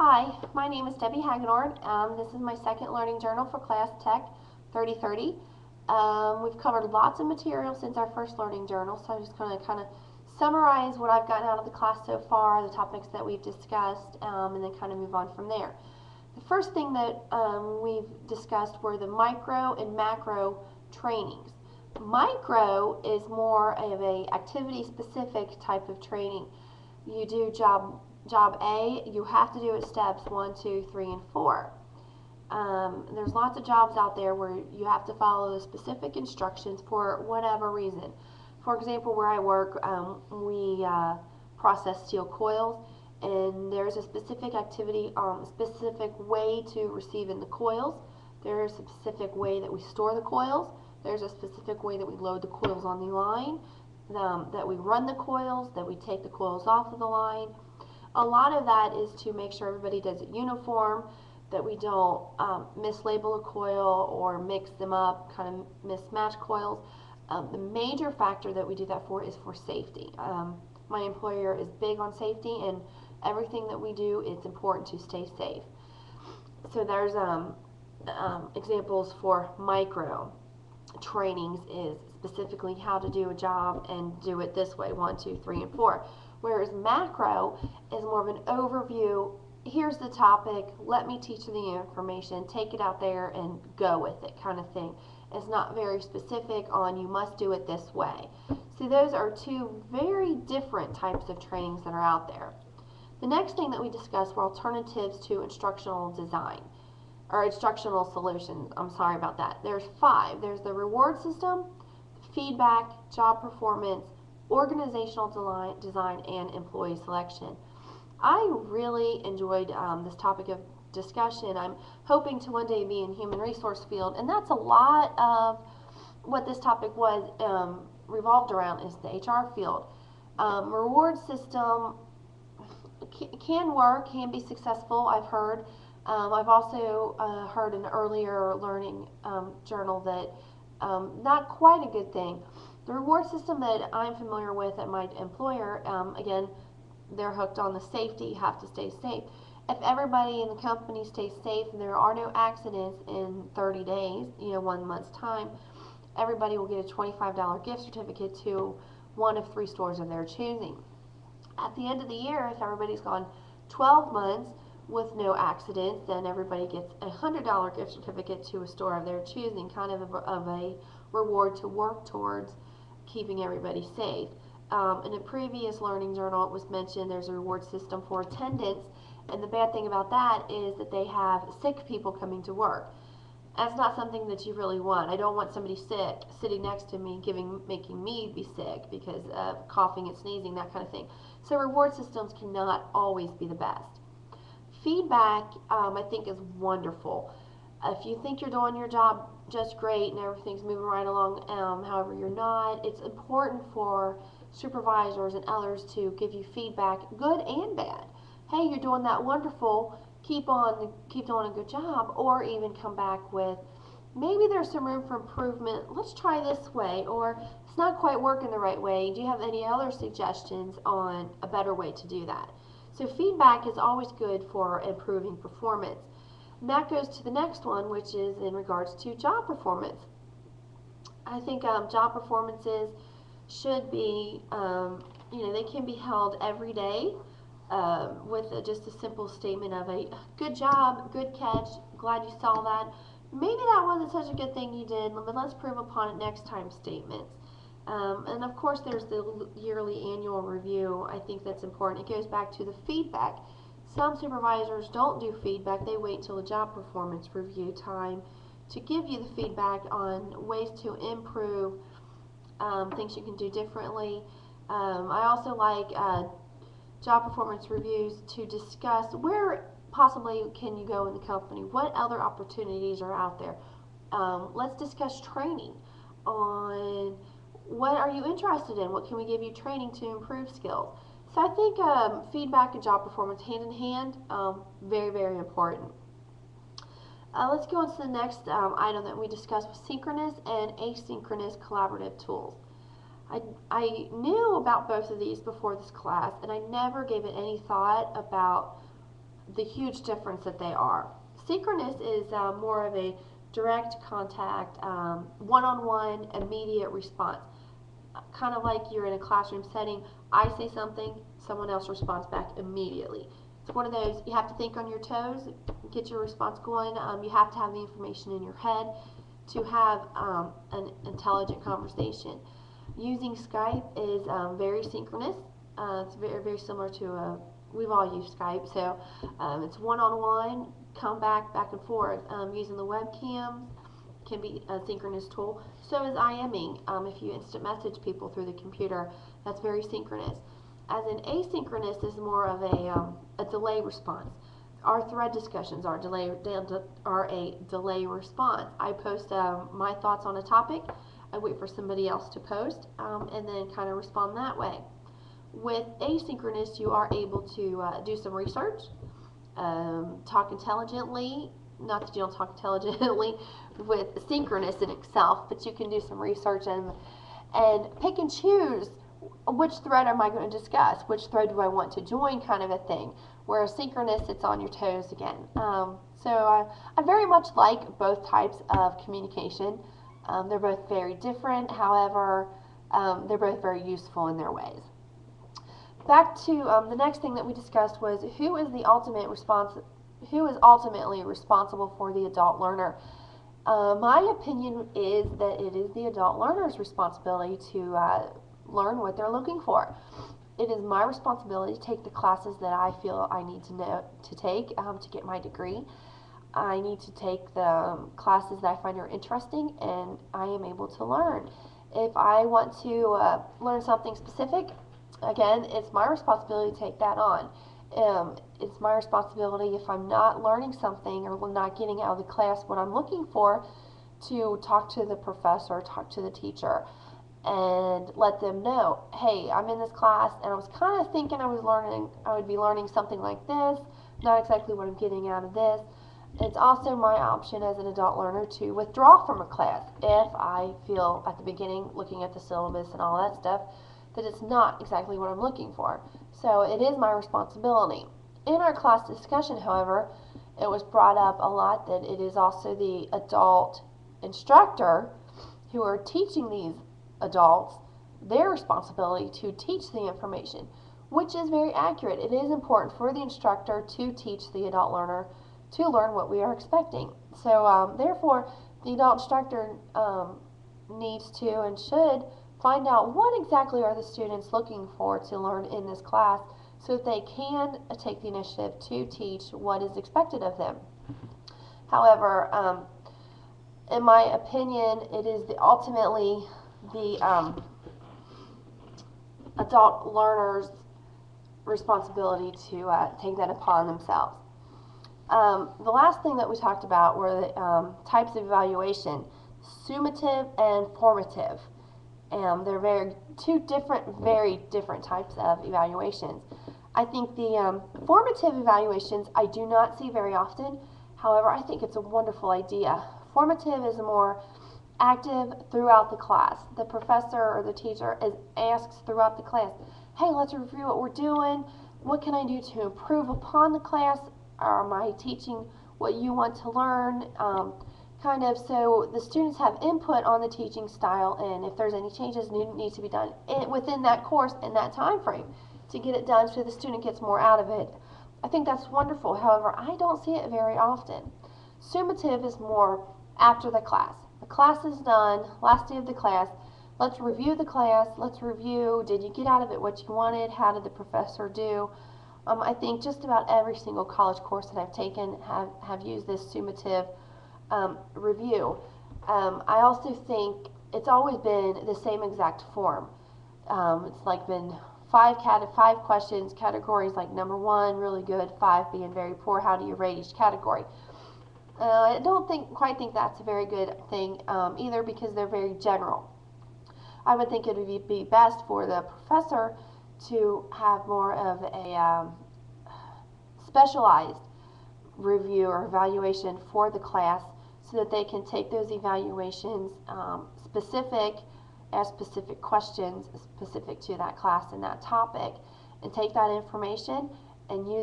Hi, my name is Debbie Hagedorn. This is my second learning journal for Class Tech 3030. We've covered lots of material since our first learning journal, so I'm just going to kind of summarize what I've gotten out of the class so far, the topics that we've discussed, and then kind of move on from there. The first thing that we've discussed were the micro and macro trainings. Micro is more of a activity-specific type of training. You do job A, you have to do it steps 1, 2, 3, and 4. There's lots of jobs out there where you have to follow the specific instructions for whatever reason. For example, where I work, we process steel coils, and there's a specific activity, specific way to receive in the coils. There's a specific way that we store the coils. There's a specific way that we load the coils on the line, that we run the coils, that we take the coils off of the line. A lot of that is to make sure everybody does it uniform, that we don't mislabel a coil or mix them up, kind of mismatch coils. The major factor that we do that for is for safety. My employer is big on safety, and everything that we do, it's important to stay safe. So there's examples for micro trainings is specifically how to do a job and do it this way, 1, 2, 3, and 4. Whereas macro is more of an overview. Here's the topic, let me teach you the information, take it out there and go with it kind of thing. It's not very specific on you must do it this way. So those are two very different types of trainings that are out there. The next thing that we discussed were alternatives to instructional design, or instructional solutions. I'm sorry about that. There's 5. There's the reward system, feedback, job performance, organizational design, and employee selection. I really enjoyed this topic of discussion. I'm hoping to one day be in human resource field, and that's a lot of what this topic was revolved around is the HR field. Reward system can work, can be successful, I've heard. I've also heard in an earlier learning journal that not quite a good thing. The reward system that I'm familiar with at my employer, again, they're hooked on the safety, you have to stay safe. If everybody in the company stays safe and there are no accidents in 30 days, 1 month's time, everybody will get a $25 gift certificate to one of 3 stores of their choosing. At the end of the year, if everybody's gone 12 months with no accidents, then everybody gets a $100 gift certificate to a store of their choosing, kind of a reward to work towards keeping everybody safe. In a previous learning journal, it was mentioned there's a reward system for attendance, and the bad thing about that is that they have sick people coming to work. That's not something that you really want. I don't want somebody sick sitting next to me making me be sick because of coughing and sneezing, that kind of thing. So reward systems cannot always be the best. Feedback, I think, is wonderful. If you think you're doing your job just great and everything's moving right along, however you're not, it's important for supervisors and others to give you feedback, good and bad. Hey, you're doing that wonderful, keep doing a good job, or even come back with, maybe there's some room for improvement, let's try this way, or it's not quite working the right way, do you have any other suggestions on a better way to do that? So feedback is always good for improving performance. And that goes to the next one, which is in regards to job performance. I think job performances should be, they can be held every day with just a simple statement of a good job, good catch, glad you saw that. Maybe that wasn't such a good thing you did, but let's prove upon it next time statements. And of course there's the yearly annual review. I think that's important. It goes back to the feedback. Some supervisors don't do feedback. They wait till the job performance review time to give you the feedback on ways to improve, things you can do differently. I also like job performance reviews to discuss where possibly can you go in the company, what other opportunities are out there. Let's discuss training on what are you interested in, what can we give you training to improve skills. So I think feedback and job performance hand in hand, very, very important. Let's go on to the next item that we discussed with synchronous and asynchronous collaborative tools. I knew about both of these before this class, and I never gave it any thought about the huge difference that they are. Synchronous is more of a direct contact, one-on-one, immediate response. Kind of like you're in a classroom setting, I say something, someone else responds back immediately. It's one of those, you have to think on your toes, get your response going. You have to have the information in your head to have an intelligent conversation. Using Skype is very synchronous. It's very, very similar to, we've all used Skype, so it's one-on-one, come back and forth. Using the webcams can be a synchronous tool. So is IMing. If you instant message people through the computer, that's very synchronous. As an asynchronous is more of a delay response. Our thread discussions are a delay response. I post my thoughts on a topic. I wait for somebody else to post and then kind of respond that way. With asynchronous, you are able to do some research, talk intelligently. Not that you don't talk intelligently with synchronous in itself, but you can do some research and pick and choose which thread am I going to discuss, which thread do I want to join, kind of a thing. Whereas synchronous, it's on your toes again. So I very much like both types of communication. They're both very different, however, they're both very useful in their ways. Back to the next thing that we discussed was who is ultimately responsible for the adult learner. My opinion is that it is the adult learner's responsibility to learn what they're looking for. It is my responsibility to take the classes that I feel I need to take to get my degree. I need to take the classes that I find are interesting and I am able to learn. If I want to learn something specific, again, it's my responsibility to take that on. It's my responsibility if I'm not learning something or not getting out of the class what I'm looking for to talk to the professor, talk to the teacher, and let them know, hey, I'm in this class and I was kind of thinking I would be learning something like this, not exactly what I'm getting out of this. It's also my option as an adult learner to withdraw from a class if I feel at the beginning, looking at the syllabus and all that stuff, that it's not exactly what I'm looking for. So it is my responsibility. In our class discussion, however, it was brought up a lot that it is also the adult instructor who are teaching these adults their responsibility to teach the information, which is very accurate. It is important for the instructor to teach the adult learner to learn what we are expecting. So therefore, the adult instructor needs to and should find out what exactly are the students looking for to learn in this class so that they can take the initiative to teach what is expected of them. However, in my opinion, it is ultimately the adult learner's responsibility to take that upon themselves. The last thing that we talked about were the types of evaluation, summative and formative. They're very different types of evaluations. I think the formative evaluations I do not see very often. However, I think it's a wonderful idea. Formative is more active throughout the class. The professor or the teacher asks throughout the class, hey, let's review what we're doing. What can I do to improve upon the class? Am I teaching what you want to learn? So the students have input on the teaching style, and if there's any changes need to be done within that course in that time frame to get it done so the student gets more out of it. I think that's wonderful. However, I don't see it very often. Summative is more after the class. The class is done, last day of the class. Let's review the class. Let's review, did you get out of it what you wanted? How did the professor do? I think just about every single college course that I've taken have used this summative review. I also think it's always been the same exact form. It's like been five questions, categories like number 1, really good, 5 being very poor. How do you rate each category? I don't quite think that's a very good thing either, because they're very general. I would think it would be best for the professor to have more of a specialized review or evaluation for the class so that they can take those evaluations specific questions specific to that class and that topic, and take that information and use